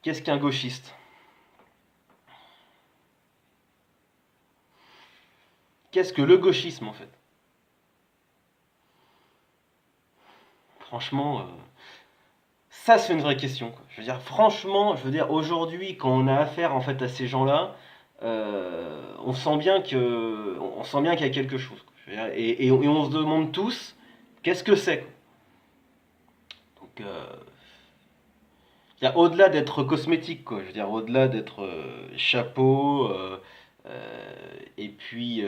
Qu'est-ce qu'un gauchiste? Qu'est-ce que le gauchisme en fait? Franchement, ça c'est une vraie question, quoi. Je veux dire, franchement, je veux dire, aujourd'hui, quand on a affaire en fait à ces gens-là, on sent bien on sent bien qu'il y a quelque chose, quoi. Je veux dire, et on se demande tous, qu'est-ce que c'est, quoi. Donc, il y a au-delà d'être cosmétique, quoi. Je veux dire, au-delà d'être chapeau, et puis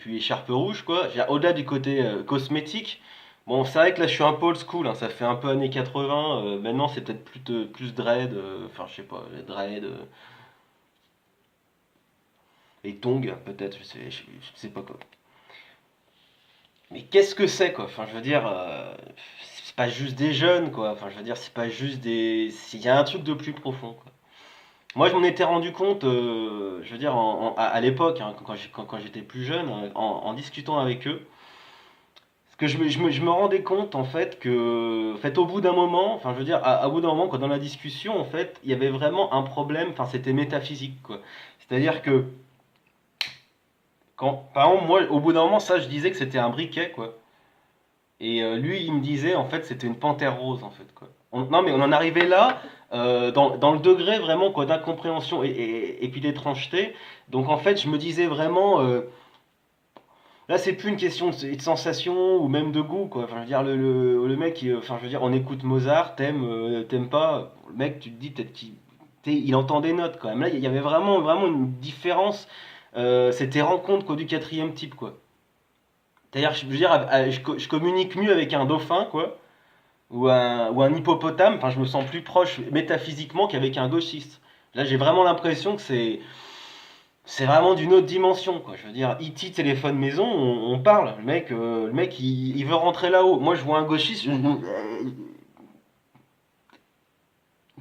écharpe rouge, quoi. Je veux dire, au-delà du côté cosmétique. Bon, c'est vrai que là, je suis un peu old school, hein, ça fait un peu années 80. Maintenant, c'est peut-être plus dread, enfin, je sais pas, dread, et tongs, peut-être, je sais pas quoi. Mais qu'est-ce que c'est, quoi? Enfin, je veux dire, c'est pas juste des jeunes, quoi. Enfin, je veux dire, c'est pas juste des. Il y a un truc de plus profond, quoi. Moi, je m'en étais rendu compte, je veux dire, à l'époque, hein, quand j'étais plus jeune, en discutant avec eux. Parce que je me rendais compte en fait que, en fait, au bout d'un moment, enfin je veux dire, au bout d'un moment, quand dans la discussion, en fait, il y avait vraiment un problème, enfin c'était métaphysique quoi. C'est-à-dire que par exemple, moi, au bout d'un moment, ça, je disais que c'était un briquet quoi. Et lui, il me disait en fait, c'était une panthère rose en fait quoi. Non mais on en arrivait là, dans le degré vraiment quoi d'incompréhension et puis d'étrangeté. Donc en fait, je me disais vraiment. Là, c'est plus une question de sensation ou même de goût, quoi. Enfin, je veux dire, le mec, enfin, je veux dire, on écoute Mozart, t'aimes pas. Le mec, tu te dis peut-être il entend des notes quand même. Là, il y avait vraiment une différence. C'était rencontre quoi du quatrième type, quoi. C'est-à-dire, je veux dire, je communique mieux avec un dauphin, quoi, ou un hippopotame. Enfin, je me sens plus proche métaphysiquement qu'avec un gauchiste. Là, j'ai vraiment l'impression que c'est vraiment d'une autre dimension, quoi. Je veux dire, E.T. téléphone maison, on parle. Le mec il veut rentrer là-haut. Moi, je vois un gauchiste, je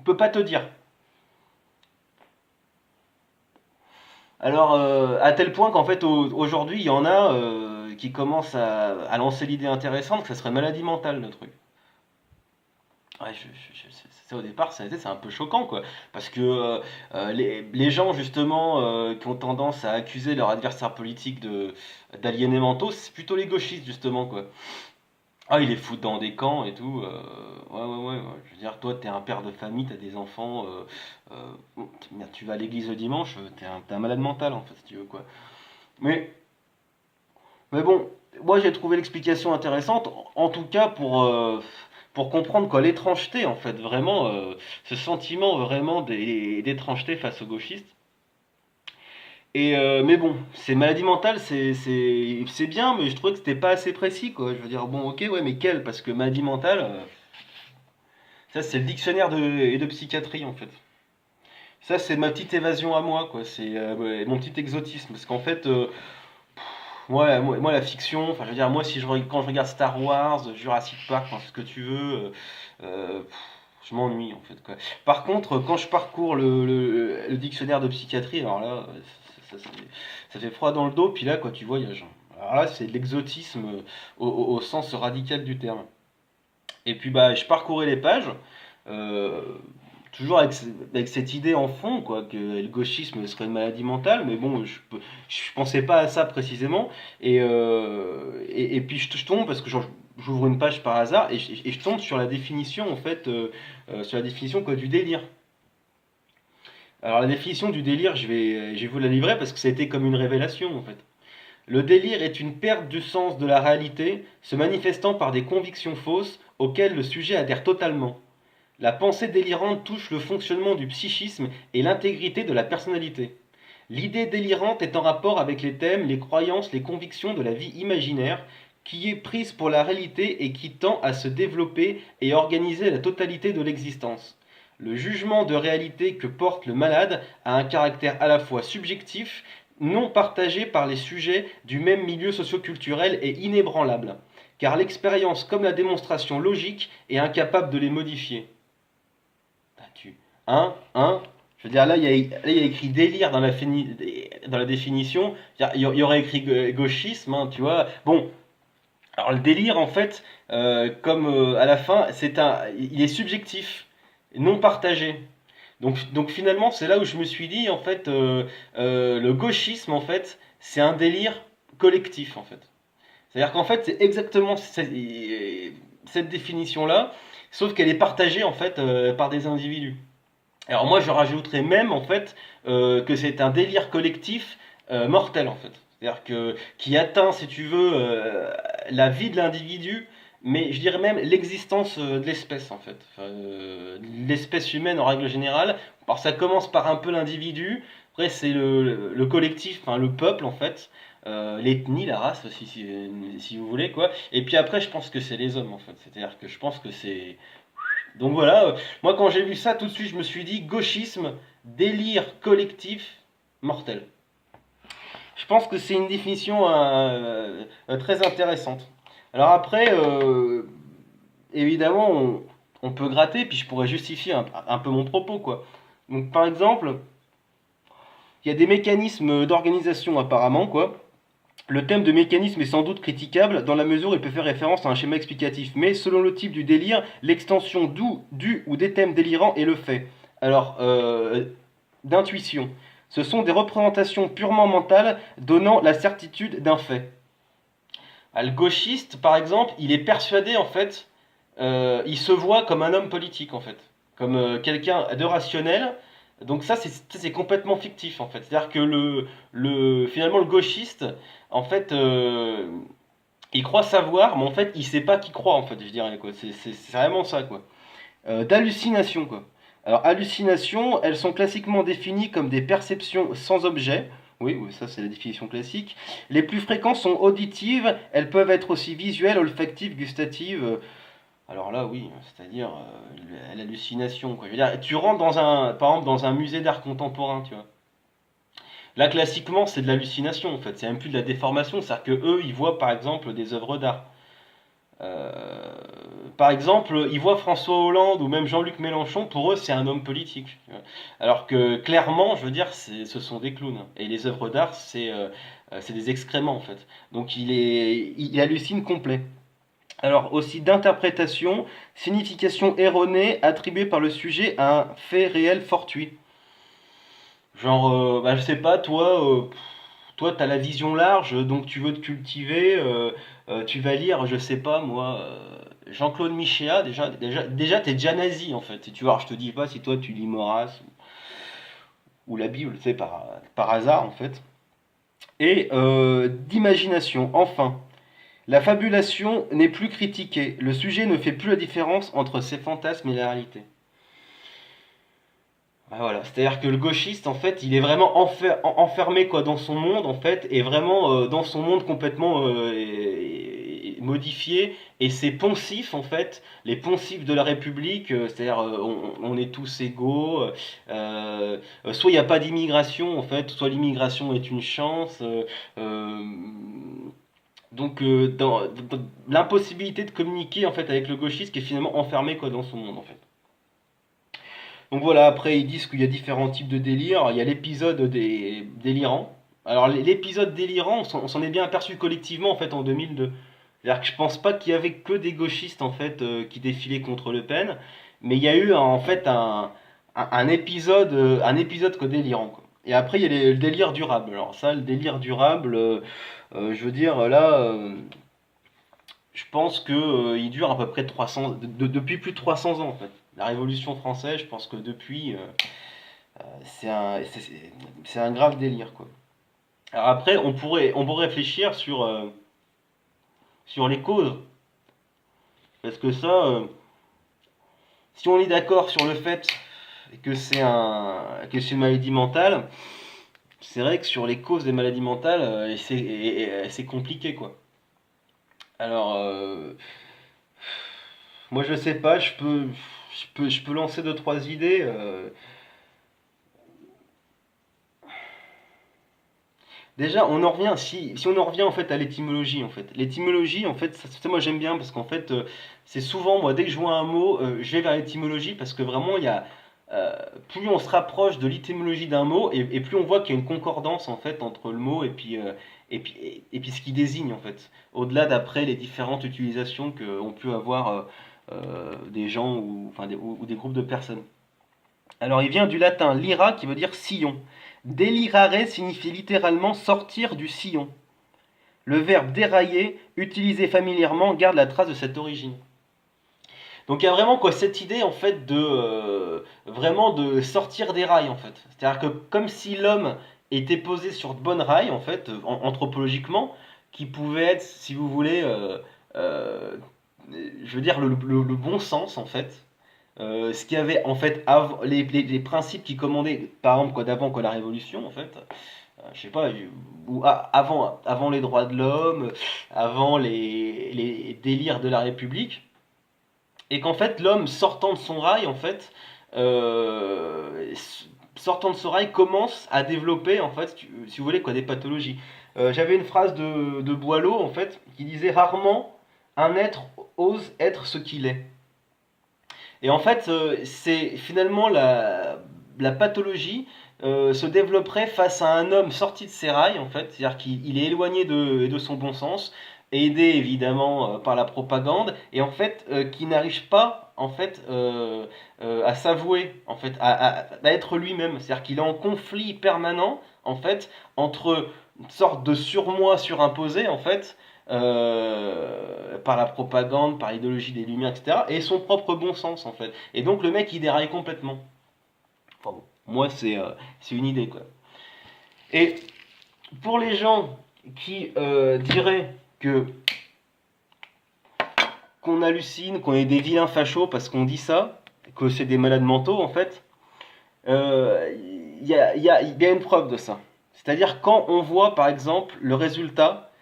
peux pas te dire. Alors, à tel point qu'en fait, aujourd'hui, il y en a qui commencent à lancer l'idée intéressante que ça serait maladie mentale, le truc. Ouais, au départ, c'est un peu choquant, quoi. Parce que les gens, justement, qui ont tendance à accuser leur adversaire politique d'aliénés mentaux, c'est plutôt les gauchistes, justement, quoi. Ah, il les fout dans des camps et tout. Ouais. Je veux dire, toi, t'es un père de famille, t'as des enfants. Merde, tu vas à l'église le dimanche, t'es un malade mental, en fait, si tu veux, quoi. Mais, mais bon, moi, j'ai trouvé l'explication intéressante, en tout cas pour comprendre, quoi, l'étrangeté, en fait, vraiment, ce sentiment vraiment d'étrangeté face aux gauchistes. Mais bon, ces maladies mentales, c'est bien, mais je trouvais que c'était pas assez précis, quoi. Je veux dire, bon, ok, ouais, mais quelle? Parce que maladie mentale, ça, c'est le dictionnaire de psychiatrie, en fait. Ça, c'est ma petite évasion à moi, quoi. C'est ouais, mon petit exotisme. Parce qu'en fait, moi, la fiction, enfin, je veux dire, moi, quand je regarde Star Wars, Jurassic Park, enfin, ce que tu veux, je m'ennuie, en fait, quoi. Par contre, quand je parcours le dictionnaire de psychiatrie, alors là, ça fait froid dans le dos, puis là, quoi, tu voyages. Alors là, c'est de l'exotisme au sens radical du terme. Et puis, bah, je parcourais les pages. euh, Toujours avec cette idée en fond, quoi, que le gauchisme serait une maladie mentale, mais bon, je pensais pas à ça précisément. Et puis je tombe, parce que j'ouvre une page par hasard, et je tombe sur la définition, en fait, sur la définition quoi, du délire. Alors la définition du délire, je vais vous la livrer parce que ça a été comme une révélation, en fait. Le délire est une perte du sens de la réalité, se manifestant par des convictions fausses auxquelles le sujet adhère totalement. La pensée délirante touche le fonctionnement du psychisme et l'intégrité de la personnalité. L'idée délirante est en rapport avec les thèmes, les croyances, les convictions de la vie imaginaire, qui est prise pour la réalité et qui tend à se développer et organiser la totalité de l'existence. Le jugement de réalité que porte le malade a un caractère à la fois subjectif, non partagé par les sujets du même milieu socioculturel et inébranlable, car l'expérience comme la démonstration logique est incapable de les modifier. Bah, je veux dire, là, il y a écrit délire dans la définition. Il y aurait écrit gauchisme, hein, tu vois. Bon, alors le délire, en fait, comme à la fin, il est subjectif. non partagé. Donc finalement, c'est là où je me suis dit, en fait, le gauchisme, en fait, c'est un délire collectif, en fait. C'est-à-dire qu'en fait, c'est exactement cette définition-là, sauf qu'elle est partagée, en fait, par des individus. Alors moi, je rajouterais même, en fait, que c'est un délire collectif mortel, en fait. C'est-à-dire que qui atteint, si tu veux, la vie de l'individu, mais je dirais même l'existence de l'espèce, en fait. Enfin, l'espèce humaine en règle générale. Alors ça commence par un peu l'individu, après c'est le collectif, enfin le peuple, en fait. L'ethnie, la race, si vous voulez, quoi. Et puis après, je pense que c'est les hommes, en fait. C'est-à-dire que je pense que c'est donc voilà, moi quand j'ai vu ça, tout de suite je me suis dit gauchisme, délire collectif, mortel. Je pense que c'est une définition très intéressante. Alors après, évidemment, on peut gratter, puis je pourrais justifier un peu mon propos, quoi. Donc par exemple, il y a des mécanismes d'organisation apparemment, quoi. Le thème de mécanisme est sans doute critiquable dans la mesure où il peut faire référence à un schéma explicatif, mais selon le type du délire, l'extension du ou des thèmes délirants est le fait. Alors, d'intuition. Ce sont des représentations purement mentales donnant la certitude d'un fait. Le gauchiste, par exemple, il est persuadé, en fait, il se voit comme un homme politique, en fait, comme quelqu'un de rationnel. Donc ça, c'est complètement fictif, en fait. C'est-à-dire que finalement, le gauchiste, en fait, il croit savoir, mais en fait, il sait pas qu'il croit, en fait, je dirais, quoi. C'est vraiment ça, quoi. D'hallucination, quoi. Alors, hallucinations, elles sont classiquement définies comme des perceptions sans objet. Oui, oui, ça c'est la définition classique. Les plus fréquentes sont auditives, elles peuvent être aussi visuelles, olfactives, gustatives. Alors là, oui, c'est-à-dire l'hallucination, quoi. Je veux dire, tu rentres par exemple, dans un musée d'art contemporain, tu vois. Là, classiquement, c'est de l'hallucination, en fait. C'est même plus de la déformation. C'est-à-dire que eux, ils voient, par exemple, des œuvres d'art. Euh, Par exemple, ils voient François Hollande ou même Jean-Luc Mélenchon, pour eux, c'est un homme politique. Alors que clairement, je veux dire, ce sont des clowns. Et les œuvres d'art, c'est des excréments, en fait. Donc il hallucine complet. Alors aussi d'interprétation, signification erronée attribuée par le sujet à un fait réel fortuit. Genre, bah, je sais pas, toi, t'as la vision large, donc tu veux te cultiver, tu vas lire, je sais pas, moi, Jean-Claude Michéa, déjà t'es déjà nazi, en fait. Si tu vois, je te dis pas si toi tu lis Maurras ou la Bible, c'est par hasard, en fait. Et d'imagination, enfin. La fabulation n'est plus critiquée, le sujet ne fait plus la différence entre ses fantasmes et la réalité. Ah, voilà, c'est-à-dire que le gauchiste, en fait, il est vraiment enfermé quoi, dans son monde, en fait, et vraiment dans son monde complètement modifié. Et ces poncifs, en fait, les poncifs de la République, c'est-à-dire on est tous égaux, soit il n'y a pas d'immigration, en fait, soit l'immigration est une chance. Euh, donc, dans l'impossibilité de communiquer, en fait, avec le gauchiste qui est finalement enfermé quoi, dans son monde, en fait. Donc voilà, après ils disent qu'il y a différents types de délires. Il y a l'épisode des délirants. Alors l'épisode délirant, on s'en est bien aperçu collectivement en fait en 2002. C'est-à-dire que je pense pas qu'il y avait que des gauchistes en fait qui défilaient contre Le Pen, mais il y a eu en fait un épisode quoi, délirant quoi. Et après il y a le délire durable. Alors ça, le délire durable, je veux dire là, je pense que il dure à peu près 300, depuis plus de 300 ans en fait. La Révolution française, je pense que depuis, c'est un grave délire, quoi. Alors après, on pourrait réfléchir sur les causes. Parce que ça, si on est d'accord sur le fait que c'est une maladie mentale, c'est vrai que sur les causes des maladies mentales, c'est compliqué, quoi. Alors, moi je sais pas, je peux lancer deux, trois idées. Déjà, on en revient, si on en revient en fait à l'étymologie en fait. L'étymologie en fait, ça, moi j'aime bien parce qu'en fait c'est souvent moi dès que je vois un mot, je vais vers l'étymologie parce que vraiment il y a plus on se rapproche de l'étymologie d'un mot et plus on voit qu'il y a une concordance en fait entre le mot et puis ce qui désigne en fait. Au-delà d'après les différentes utilisations qu'on peut avoir des gens ou, enfin, ou des groupes de personnes. Alors il vient du latin lira qui veut dire sillon. Delirare signifie littéralement sortir du sillon. Le verbe dérailler, utilisé familièrement, garde la trace de cette origine. Donc il y a vraiment quoi cette idée en fait de vraiment de sortir des rails en fait. C'est-à-dire que comme si l'homme était posé sur de bonnes rails en fait, anthropologiquement, qui pouvait être, si vous voulez, euh, je veux dire le bon sens en fait. Ce qu'il y avait en fait les principes qui commandaient, par exemple quoi d'avant quoi la Révolution en fait. Je sais pas, ou avant les droits de l'homme, avant les délires de la République et qu'en fait l'homme sortant de son rail en fait sortant de son rail commence à développer en fait si vous voulez quoi des pathologies. J'avais une phrase de Boileau en fait qui disait rarement un être ose être ce qu'il est. Et en fait c'est finalement la pathologie se développerait face à un homme sorti de ses rails en fait, c'est-à-dire qu'il est éloigné de son bon sens, aidé évidemment par la propagande, et en fait qui n'arrive pas en fait à s'avouer, en fait, à être lui-même, c'est-à-dire qu'il est en conflit permanent en fait entre une sorte de surmoi surimposé en fait par la propagande, par l'idéologie des Lumières, etc., et son propre bon sens en fait. Et donc le mec il déraille complètement. Enfin bon, moi c'est une idée quoi. Et pour les gens qui diraient que qu'on hallucine, qu'on est des vilains fachos parce qu'on dit ça, que c'est des malades mentaux en fait, il y a une preuve de ça. C'est-à-dire quand on voit par exemple le résultat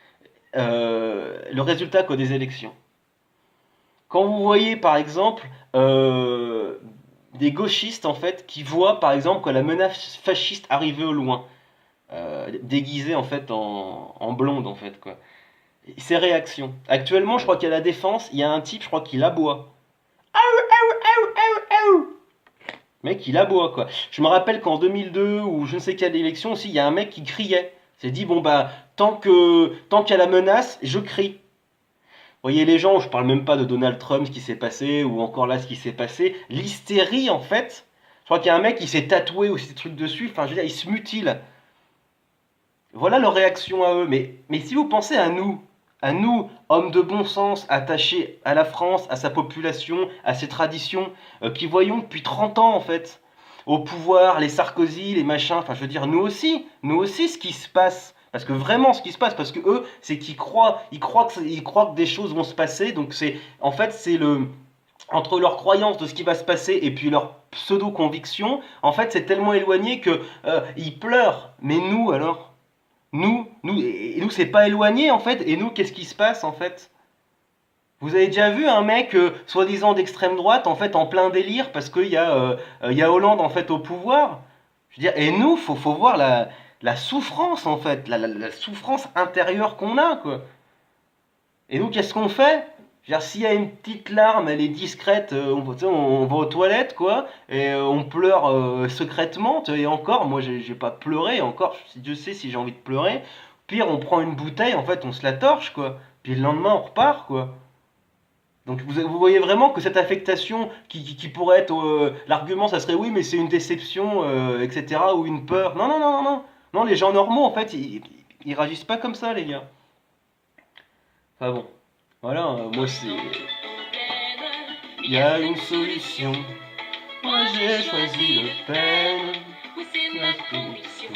quoi, des élections. Quand vous voyez par exemple des gauchistes en fait qui voient par exemple que la menace fasciste arriver au loin, déguisée en fait en blonde en fait quoi. Ses réactions. Actuellement, je crois qu'à la défense, il y a un type, je crois qu'il aboie. Mec, il aboie quoi. Je me rappelle qu'en 2002 ou je ne sais quelle élection aussi, il y a un mec qui criait. Il s'est dit bon bah tant qu'il y a la menace, je crie. Vous voyez les gens, je parle même pas de Donald Trump, ce qui s'est passé, ou encore là ce qui s'est passé. L'hystérie en fait. Je crois qu'il y a un mec qui s'est tatoué ou ces trucs dessus. Enfin, je veux dire, il se mutile. Voilà leur réaction à eux. Mais si vous pensez à nous, hommes de bon sens, attachés à la France, à sa population, à ses traditions, qui voyons depuis 30 ans en fait, au pouvoir, les Sarkozy, les machins, enfin je veux dire, nous aussi ce qui se passe. Parce que vraiment ce qui se passe, parce que eux, c'est qu'ils croient que des choses vont se passer, donc en fait, c'est entre leur croyance de ce qui va se passer et puis leur pseudo-conviction, en fait, c'est tellement éloigné que ils pleurent. Mais nous alors? Nous, c'est pas éloigné en fait. Et nous, qu'est-ce qui se passe en fait? Vous avez déjà vu un mec soi-disant d'extrême droite en fait en plein délire parce qu'il y a Hollande en fait au pouvoir? Je veux dire, et nous, faut voir la souffrance en fait, la souffrance intérieure qu'on a quoi. Et nous, qu'est-ce qu'on fait? Je veux dire, s'il y a une petite larme, elle est discrète, on va aux toilettes, quoi, et on pleure secrètement, et encore, moi j'ai pas pleuré, encore, si Dieu sait si j'ai envie de pleurer. Pire, on prend une bouteille, en fait, on se la torche, quoi, puis le lendemain, on repart, quoi. Donc vous voyez vraiment que cette affectation qui pourrait être l'argument, ça serait oui, mais c'est une déception, etc., ou une peur. Non, non, non, non, non. Non, les gens normaux, en fait, ils réagissent pas comme ça, les gars. Enfin bon. Voilà, moi c'est. Il y a une solution. Moi j'ai choisi le peine. La solution.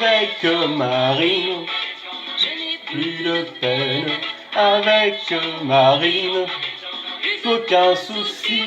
Avec Marine, je n'ai plus de peine. Avec Marine, aucun souci.